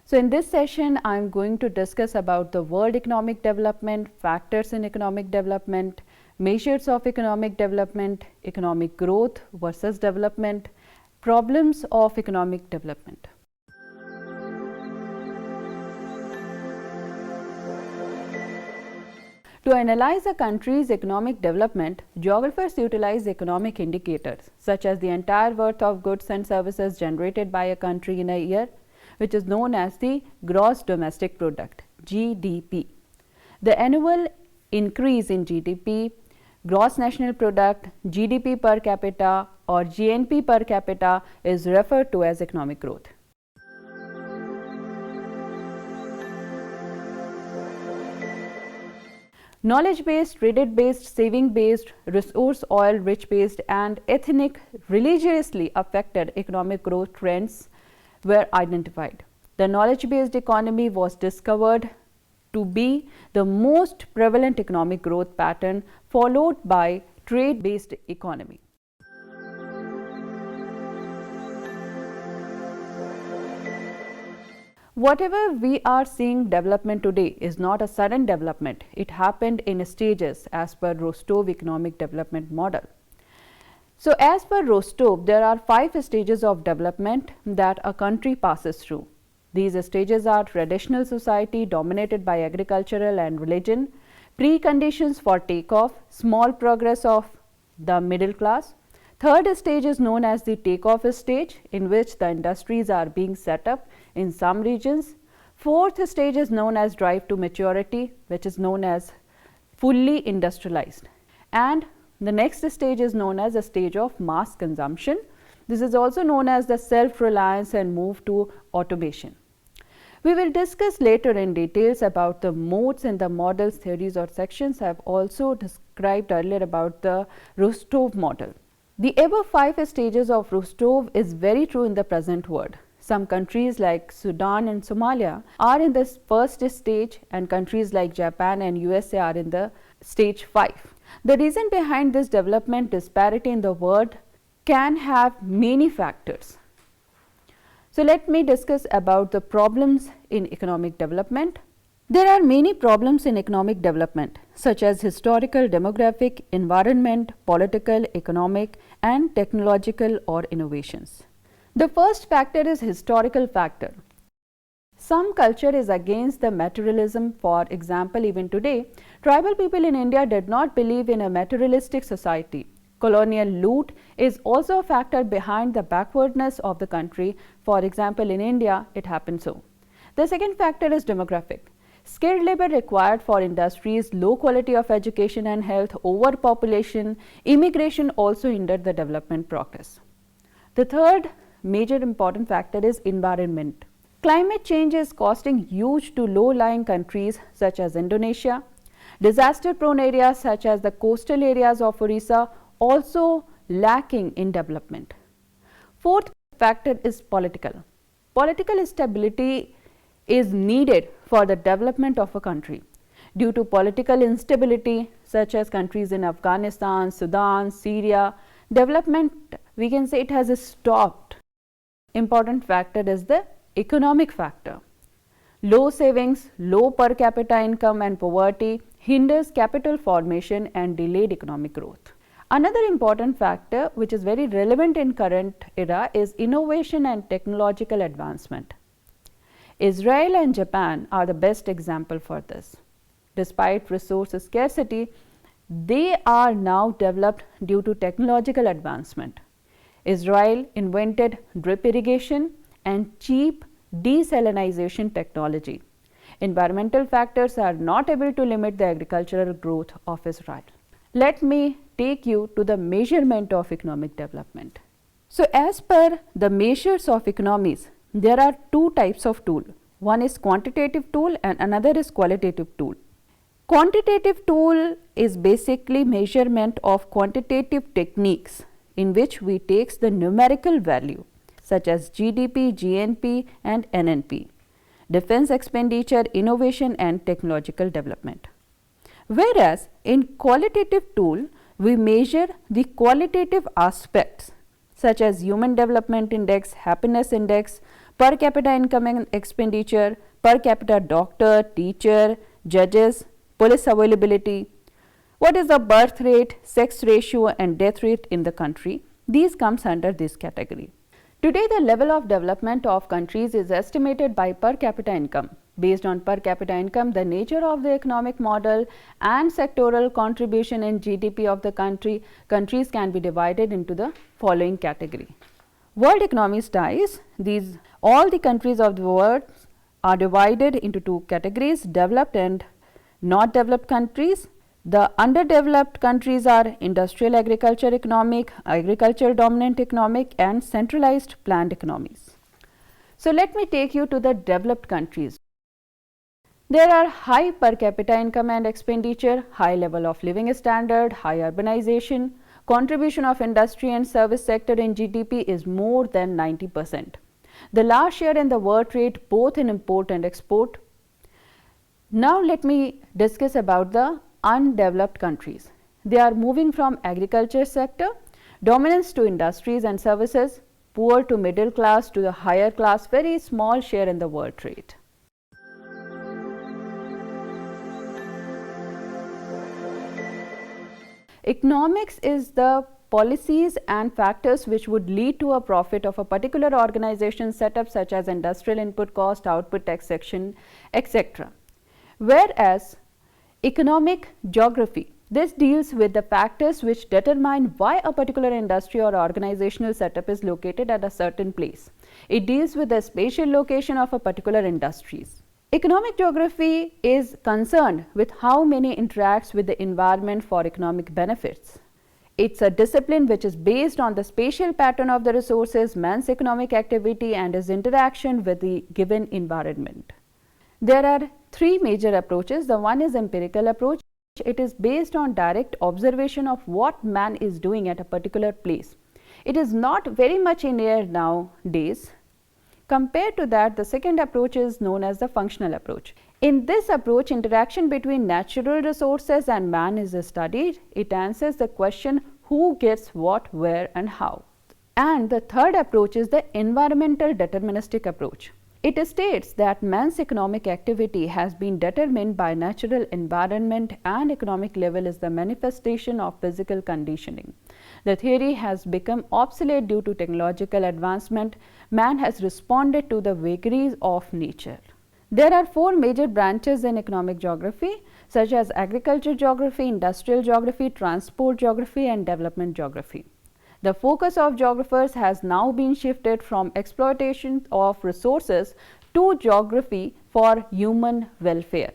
So in this session, I'm going to discuss about the world economic development, factors in economic development, measures of economic development, economic growth versus development, problems of economic development. To analyze a country's economic development, geographers utilize economic indicators such as the entire worth of goods and services generated by a country in a year, which is known as the gross domestic product (GDP). The annual increase in GDP, gross national product, GDP per capita or GNP per capita is referred to as economic growth. Knowledge-based, credit-based, saving-based, resource oil rich-based and ethnic religiously affected economic growth trends were identified. The knowledge-based economy was discovered to be the most prevalent economic growth pattern, followed by trade-based economy. Whatever we are seeing development today is not a sudden development. It happened in stages as per Rostov economic development model. So as per Rostov, there are 5 stages of development that a country passes through. These stages are traditional society dominated by agricultural and religion, preconditions for takeoff, small progress of the middle class. Third stage is known as the takeoff stage, in which the industries are being set up in some regions. Fourth stage is known as drive to maturity, which is known as fully industrialized. And the next stage is known as a stage of mass consumption. This is also known as the self-reliance and move to automation. We will discuss later in details about the modes in the models, theories or sections. I have also described earlier about the Rostov model. The above 5 stages of Rostov is very true in the present world. Some countries like Sudan and Somalia are in the first stage, and countries like Japan and USA are in the stage 5. The reason behind this development disparity in the world can have many factors. So let me discuss about the problems in economic development. There are many problems in economic development, such as historical, demographic, environment, political, economic and technological or innovations. The first factor is historical factor. Some culture is against the materialism. For example, even today, tribal people in India did not believe in a materialistic society. Colonial loot is also a factor behind the backwardness of the country. For example, in India, it happened so. The second factor is demographic. Skilled labor required for industries, low quality of education and health, overpopulation, immigration also hindered the development progress. The third major important factor is environment. Climate change is costing huge to low-lying countries such as Indonesia. Disaster-prone areas such as the coastal areas of Orissa also lacking in development. Fourth factor is political. Political stability is needed for the development of a country. Due to political instability such as countries in Afghanistan, Sudan, Syria, development, we can say, it has stopped. Important factor is the economic factor. Low savings, low per capita income and poverty hinders capital formation and delayed economic growth. Another important factor which is very relevant in current era is innovation and technological advancement. Israel and Japan are the best example for this. Despite resource scarcity, they are now developed due to technological advancement. Israel invented drip irrigation and cheap desalination technology. Environmental factors are not able to limit the agricultural growth of Israel. Let me take you to the measurement of economic development. So as per the measures of economies, there are 2 types of tool. One is quantitative tool and another is qualitative tool. Quantitative tool is basically measurement of quantitative techniques in which we take the numerical value such as GDP, GNP and NNP, defense expenditure, innovation and technological development. Whereas in qualitative tool, we measure the qualitative aspects such as human development index, happiness index, per capita income and expenditure, per capita doctor, teacher, judges, police availability, what is the birth rate, sex ratio and death rate in the country. These comes under this category. Today, the level of development of countries is estimated by per capita income. Based on per capita income, the nature of the economic model and sectoral contribution in GDP of the countries can be divided into the following category. World economy studies, all the countries of the world are divided into two categories, developed and not developed countries. The underdeveloped countries are industrial agriculture economic, agriculture dominant economic and centralized planned economies. So, let me take you to the developed countries. There are high per capita income and expenditure, high level of living standard, high urbanization, contribution of industry and service sector in GDP is more than 90%. The large share in the world trade both in import and export. Now, let me discuss about the undeveloped countries. They are moving from agriculture sector, dominance to industries and services, poor to middle class to the higher class, very small share in the world trade. Economics is the policies and factors which would lead to a profit of a particular organization setup such as industrial input cost, output taxation, etc. Whereas economic geography, this deals with the factors which determine why a particular industry or organizational setup is located at a certain place. It deals with the spatial location of a particular industries. Economic geography is concerned with how many interacts with the environment for economic benefits. It's a discipline which is based on the spatial pattern of the resources, man's economic activity and his interaction with the given environment. There are three major approaches. The one is empirical approach. It is based on direct observation of what man is doing at a particular place. It is not very much in air nowadays. Compared to that, the second approach is known as the functional approach. In this approach, interaction between natural resources and man is studied. It answers the question who gets what, where and how. And the third approach is the environmental deterministic approach. It states that man's economic activity has been determined by natural environment and economic level is the manifestation of physical conditioning. The theory has become obsolete due to technological advancement. Man has responded to the vagaries of nature. There are four major branches in economic geography such as agriculture geography, industrial geography, transport geography and development geography. The focus of geographers has now been shifted from exploitation of resources to geography for human welfare.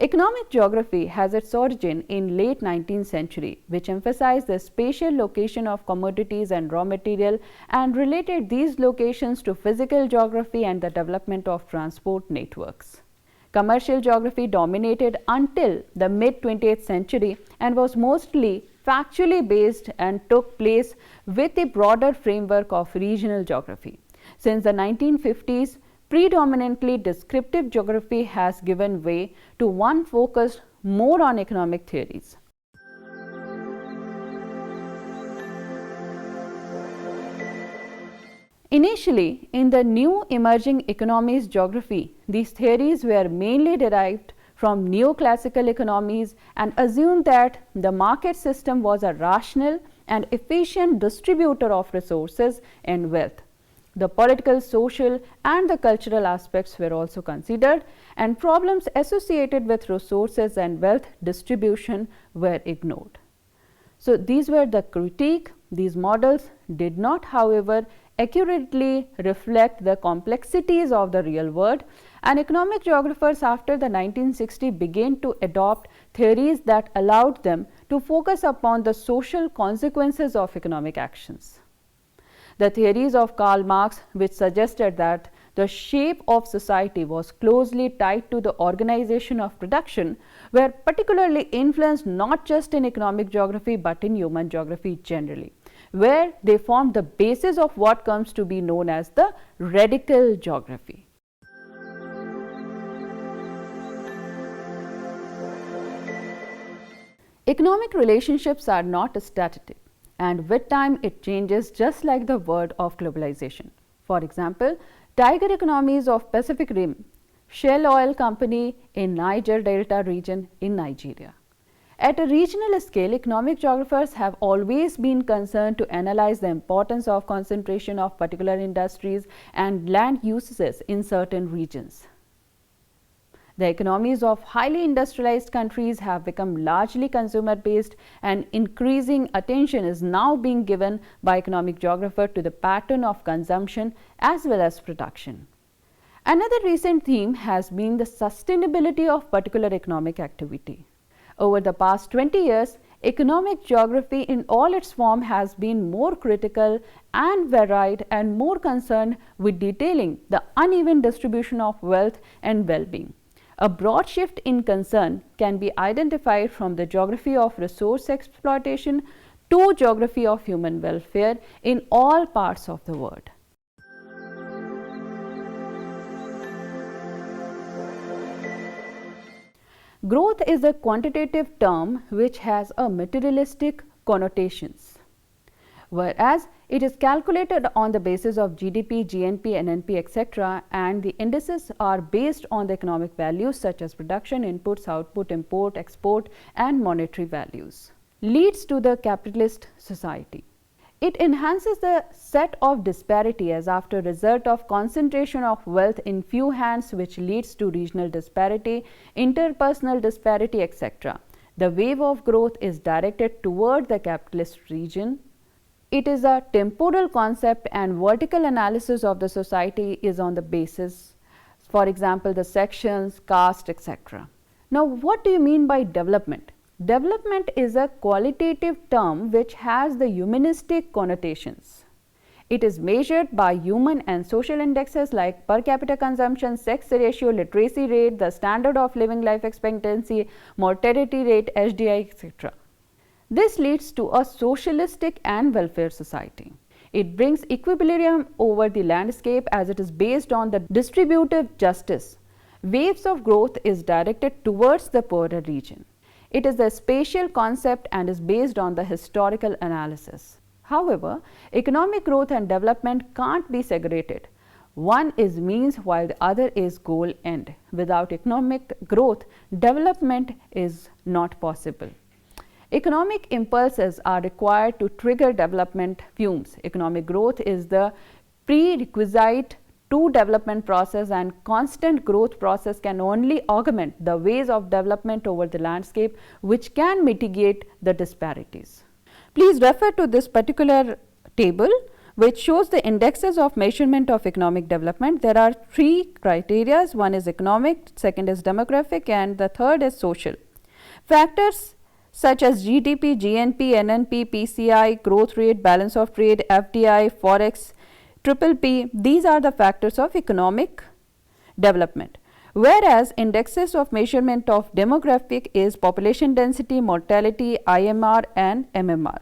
Economic geography has its origin in late 19th century, which emphasized the spatial location of commodities and raw material and related these locations to physical geography and the development of transport networks. Commercial geography dominated until the mid-20th century and was mostly factually based and took place with the broader framework of regional geography. Since the 1950s, predominantly descriptive geography has given way to one focused more on economic theories. Initially, in the new emerging economies geography, these theories were mainly derived from neoclassical economies and assumed that the market system was a rational and efficient distributor of resources and wealth. The political, social and the cultural aspects were also considered and problems associated with resources and wealth distribution were ignored. So, these were the critique. These models did not, however, accurately reflect the complexities of the real world, and economic geographers after the 1960s began to adopt theories that allowed them to focus upon the social consequences of economic actions. The theories of Karl Marx, which suggested that the shape of society was closely tied to the organization of production, were particularly influenced not just in economic geography but in human geography generally, where they formed the basis of what comes to be known as the radical geography. Economic relationships are not static. and with time it changes, just like the word of globalization. For example, tiger economies of Pacific Rim, Shell Oil Company in Niger Delta region in Nigeria. At a regional scale, economic geographers have always been concerned to analyze the importance of concentration of particular industries and land uses in certain regions. The economies of highly industrialized countries have become largely consumer based, and increasing attention is now being given by economic geographers to the pattern of consumption as well as production. Another recent theme has been the sustainability of particular economic activity. Over the past 20 years, economic geography in all its form has been more critical and varied and more concerned with detailing the uneven distribution of wealth and well-being. A broad shift in concern can be identified from the geography of resource exploitation to geography of human welfare in all parts of the world. Growth is a quantitative term which has a materialistic connotations, whereas it is calculated on the basis of GDP, GNP, NNP, etc., and the indices are based on the economic values such as production, inputs, output, import, export, and monetary values. Leads to the capitalist society. It enhances the set of disparity as after result of concentration of wealth in few hands, which leads to regional disparity, interpersonal disparity, etc. The wave of growth is directed toward the capitalist region. It is a temporal concept, and vertical analysis of the society is on the basis, for example, the sections, caste, etc. Now, what do you mean by development? Development is a qualitative term which has the humanistic connotations. It is measured by human and social indexes like per capita consumption, sex ratio, literacy rate, the standard of living, life expectancy, mortality rate, HDI, etc. This leads to a socialistic and welfare society. It brings equilibrium over the landscape as it is based on the distributive justice. Waves of growth is directed towards the poorer region. It is a spatial concept and is based on the historical analysis. However, economic growth and development can't be segregated. One is means while the other is goal end. Without economic growth, development is not possible. Economic impulses are required to trigger development fumes. Economic growth is the prerequisite to development process, and constant growth process can only augment the ways of development over the landscape, which can mitigate the disparities. Please refer to this particular table which shows the indexes of measurement of economic development. There are three criteria. One is economic, second is demographic, and the third is social. Factors such as GDP, GNP, NNP, PCI, growth rate, balance of trade, FDI, forex, P, these are the factors of economic development, whereas indexes of measurement of demographic is population density, mortality, IMR and MMR.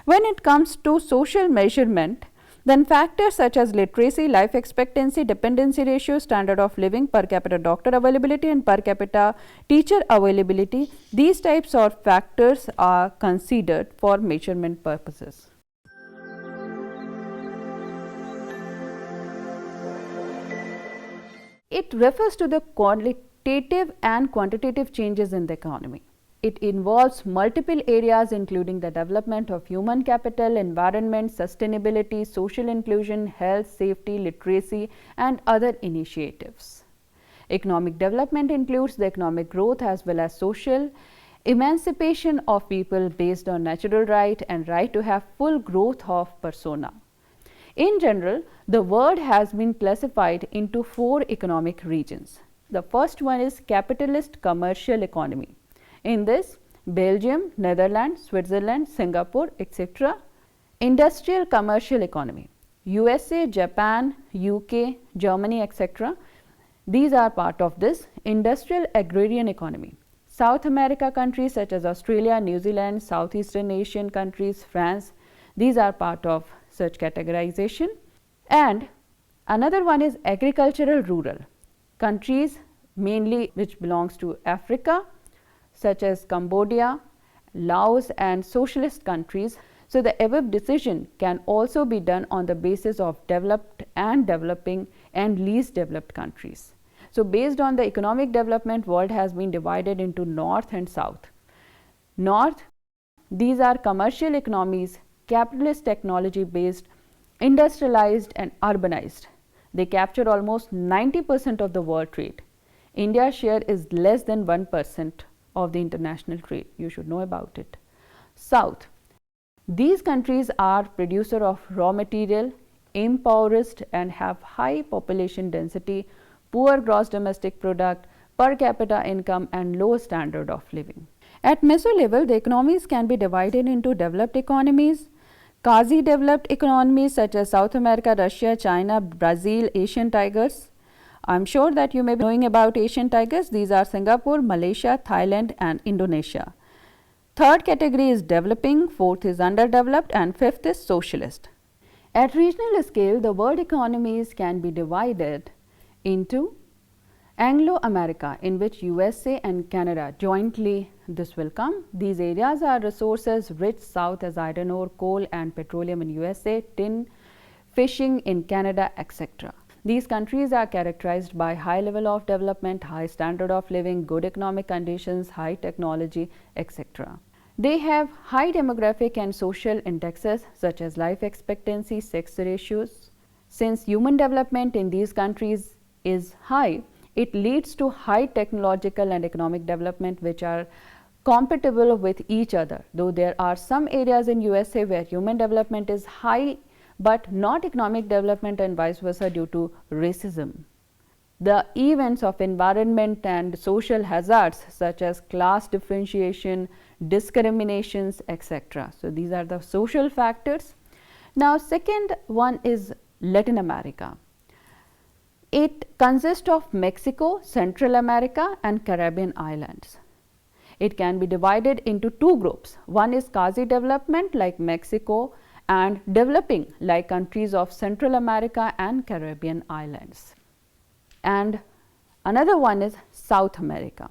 When it comes to social measurement, then factors such as literacy, life expectancy, dependency ratio, standard of living, per capita doctor availability and per capita teacher availability, these types of factors are considered for measurement purposes. It refers to the qualitative and quantitative changes in the economy. It involves multiple areas including the development of human capital, environment, sustainability, social inclusion, health, safety, literacy, and other initiatives. Economic development includes the economic growth as well as social emancipation of people based on natural right and right to have full growth of persona. In general, the world has been classified into 4 economic regions. The first one is capitalist commercial economy. In this, Belgium, Netherlands, Switzerland, Singapore, etc. Industrial commercial economy, USA, Japan, UK, Germany, etc. These are part of this. Industrial agrarian economy, South America countries such as Australia, New Zealand, Southeastern Asian countries, France, these are part of such categorization. And another one is agricultural rural countries, mainly which belongs to Africa, such as Cambodia, Laos and socialist countries So, the above decision can also be done on the basis of developed and developing and least developed countries. So, based on the economic development, world has been divided into North and South. North, these are commercial economies, capitalist technology based, industrialized and urbanized. They capture almost 90% of the world trade. India's share is less than 1% of the international trade. You should know about it. South, these countries are producer of raw material, impoverished and have high population density, poor gross domestic product, per capita income and low standard of living. At meso level, the economies can be divided into developed economies, quasi-developed economies such as South America, Russia, China, Brazil, Asian tigers. I am sure that you may be knowing about Asian tigers. These are Singapore, Malaysia, Thailand and Indonesia. Third category is developing, fourth is underdeveloped and fifth is socialist. At regional scale, the world economies can be divided into Anglo-America, in which USA and Canada jointly this will come. These areas are resources rich south as iron ore, coal and petroleum in USA, tin, fishing in Canada, etc. These countries are characterized by high level of development, high standard of living, good economic conditions, high technology, etc. They have high demographic and social indexes such as life expectancy, sex ratios. Since human development in these countries is high, it leads to high technological and economic development which are compatible with each other. Though there are some areas in USA where human development is high but not economic development and vice versa due to racism. The events of environment and social hazards such as class differentiation, discriminations, etc. So, these are the social factors. Now, second one is Latin America. It consists of Mexico, Central America and Caribbean islands. It can be divided into two groups. One is quasi-development like Mexico and developing like countries of Central America and Caribbean islands. And another one is South America.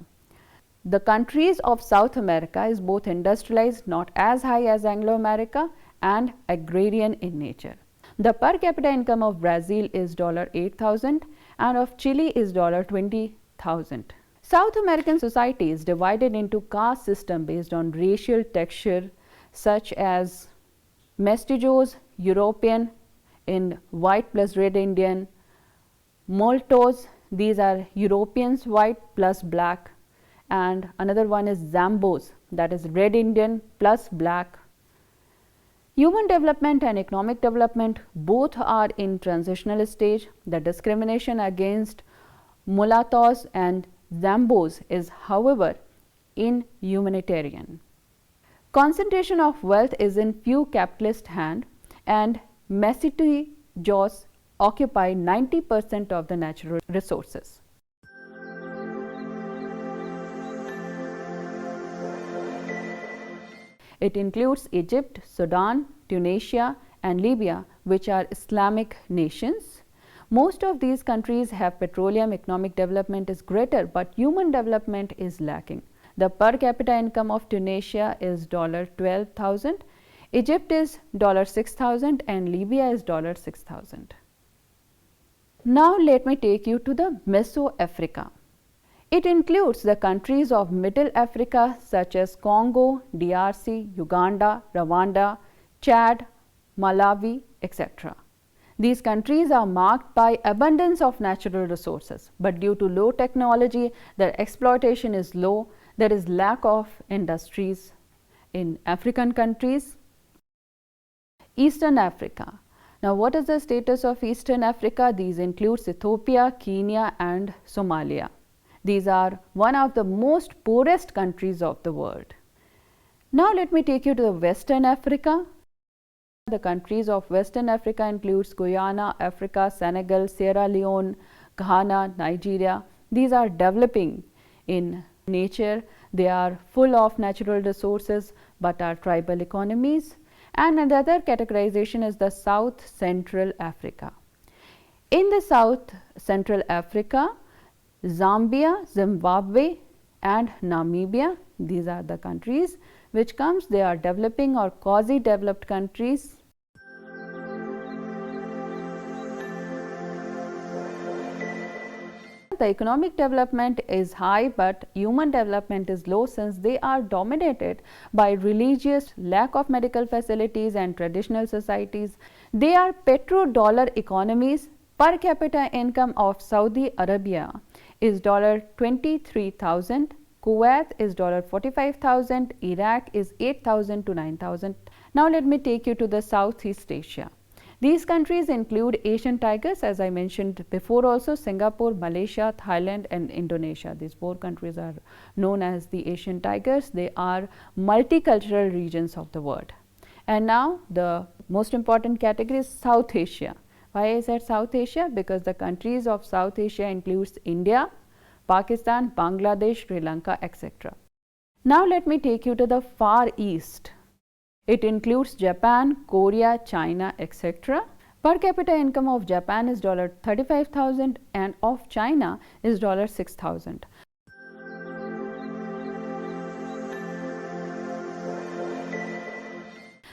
The countries of South America is both industrialized, not as high as Anglo-America, and agrarian in nature. The per capita income of Brazil is $8,000 and of Chile is $20,000. South American society is divided into caste system based on racial texture such as mestizos, European in white plus red Indian, Moltos, these are Europeans white plus black, and another one is Zambos, that is red Indian plus black. Human development and economic development both are in transitional stage. The discrimination against mulattoes and Zambos is, however, in humanitarian. Concentration of wealth is in few capitalist hand and mestizos occupy 90% of the natural resources. It includes Egypt, Sudan, Tunisia and Libya, which are Islamic nations. Most of these countries have petroleum, economic development is greater, but human development is lacking. The per capita income of Tunisia is $12,000, Egypt is $6,000 and Libya is $6,000. Now, let me take you to the Meso-Africa. It includes the countries of Middle Africa such as Congo, DRC, Uganda, Rwanda, Chad, Malawi, etc. These countries are marked by abundance of natural resources, but due to low technology, their exploitation is low. There is lack of industries in African countries. Eastern Africa. Now, what is the status of Eastern Africa? These include Ethiopia, Kenya and Somalia. These are one of the most poorest countries of the world. Now, let me take you to the Western Africa. The countries of Western Africa includes Guyana, Africa, Senegal, Sierra Leone, Ghana, Nigeria. These are developing in nature. They are full of natural resources but are tribal economies. And another categorization is the South Central Africa. In the South Central Africa, Zambia, Zimbabwe and Namibia, these are the countries which comes they are developing or quasi-developed countries. The economic development is high, but human development is low since they are dominated by religious, lack of medical facilities and traditional societies. They are petrodollar economies. Per capita income of Saudi Arabia is $23,000, Kuwait is $45,000, Iraq is 8,000 to 9,000. Now let me take you to the Southeast Asia. These countries include Asian tigers, as I mentioned before also, Singapore, Malaysia, Thailand and Indonesia. These 4 countries are known as the Asian tigers. They are multicultural regions of the world. And now the most important category is South Asia. Why is that South Asia? Because the countries of South Asia includes India, Pakistan, Bangladesh, Sri Lanka, etc. Now let me take you to the Far East. It includes Japan, Korea, China, etc. Per capita income of Japan is $35,000 and of China is $6,000.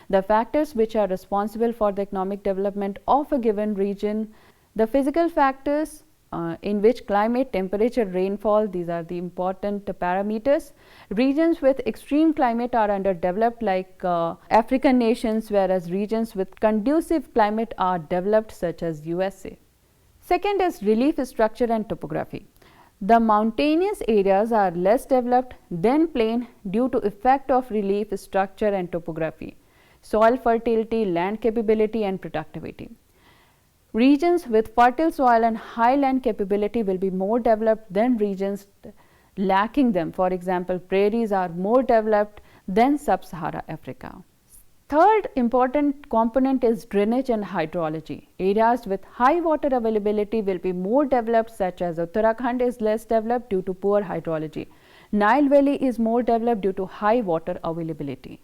The factors which are responsible for the economic development of a given region, the physical factors in which climate, temperature, rainfall, these are the important parameters. Regions with extreme climate are underdeveloped like African nations, whereas regions with conducive climate are developed such as USA. Second is relief structure and topography. The mountainous areas are less developed than plain due to effect of relief structure and topography, soil fertility, land capability and productivity. Regions with fertile soil and high land capability will be more developed than regions lacking them. For example, prairies are more developed than sub-Sahara Africa. Third important component is drainage and hydrology. Areas with high water availability will be more developed, such as Uttarakhand is less developed due to poor hydrology. Nile Valley is more developed due to high water availability.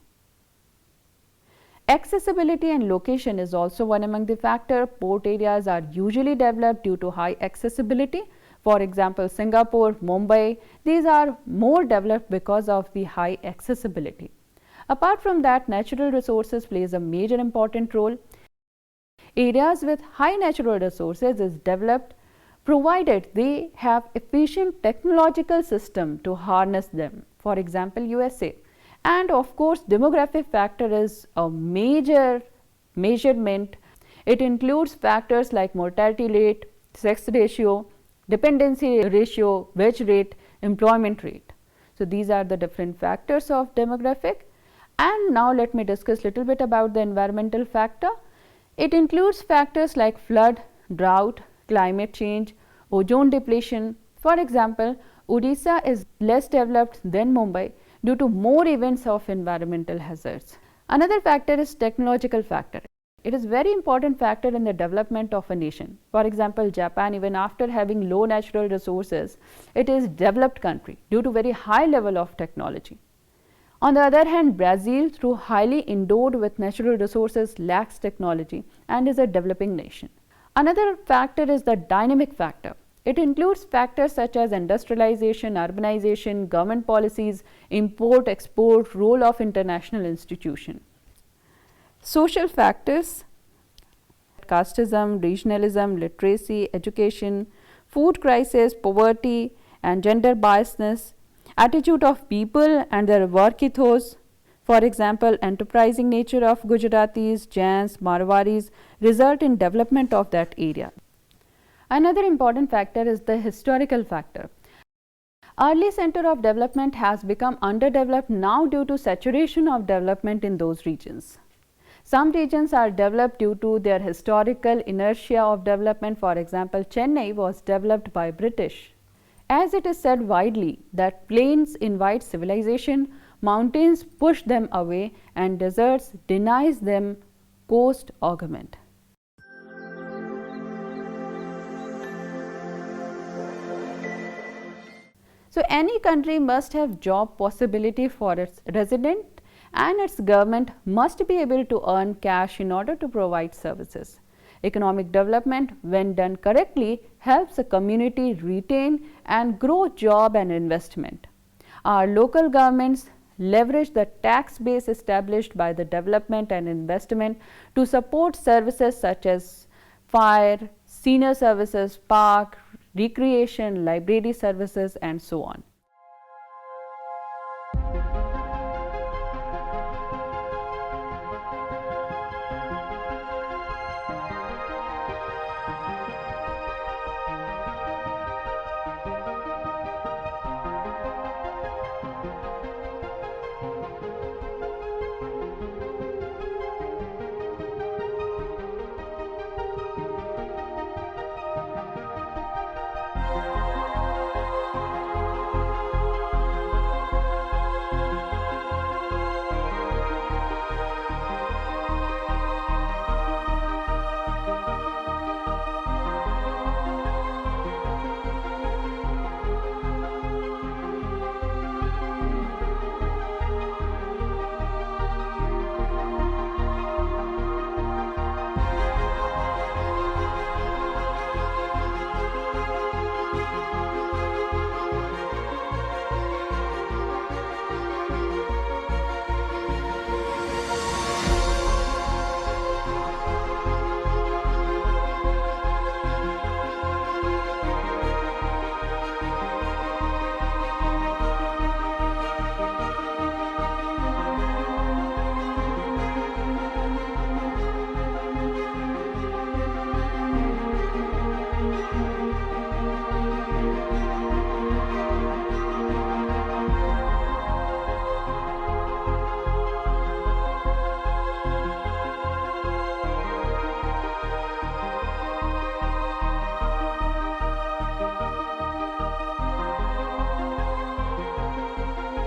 Accessibility and location is also one among the factors. Port areas are usually developed due to high accessibility. For example, Singapore, Mumbai, these are more developed because of the high accessibility. Apart from that, natural resources plays a major important role. Areas with high natural resources is developed provided they have efficient technological system to harness them. For example, USA. And of course, demographic factor is a major measurement. It includes factors like mortality rate, sex ratio, dependency ratio, wage rate, employment rate. So these are the different factors of demographic. And now let me discuss little bit about the environmental factor. It includes factors like flood, drought, climate change, ozone depletion. For example, Odisha is less developed than Mumbai due to more events of environmental hazards. Another factor is technological factor. It is very important factor in the development of a nation. For example, Japan, even after having low natural resources, it is developed country due to very high level of technology. On the other hand, Brazil, through highly endowed with natural resources, lacks technology and is a developing nation. Another factor is the dynamic factor. It includes factors such as industrialization, urbanization, government policies, import, export, role of international institutions. Social factors, casteism, regionalism, literacy, education, food crisis, poverty and gender biasness, attitude of people and their work ethos. For example, enterprising nature of Gujaratis, Jains, Marwaris result in development of that area. Another important factor is the historical factor. Early center of development has become underdeveloped now due to saturation of development in those regions. Some regions are developed due to their historical inertia of development. For example, Chennai was developed by British. As it is said widely that plains invite civilization, mountains push them away and deserts denies them coast augment. So any country must have job possibility for its resident, and its government must be able to earn cash in order to provide services. Economic development, when done correctly, helps a community retain and grow job and investment. Our local governments leverage the tax base established by the development and investment to support services such as fire, senior services, park, recreation, library services, and so on.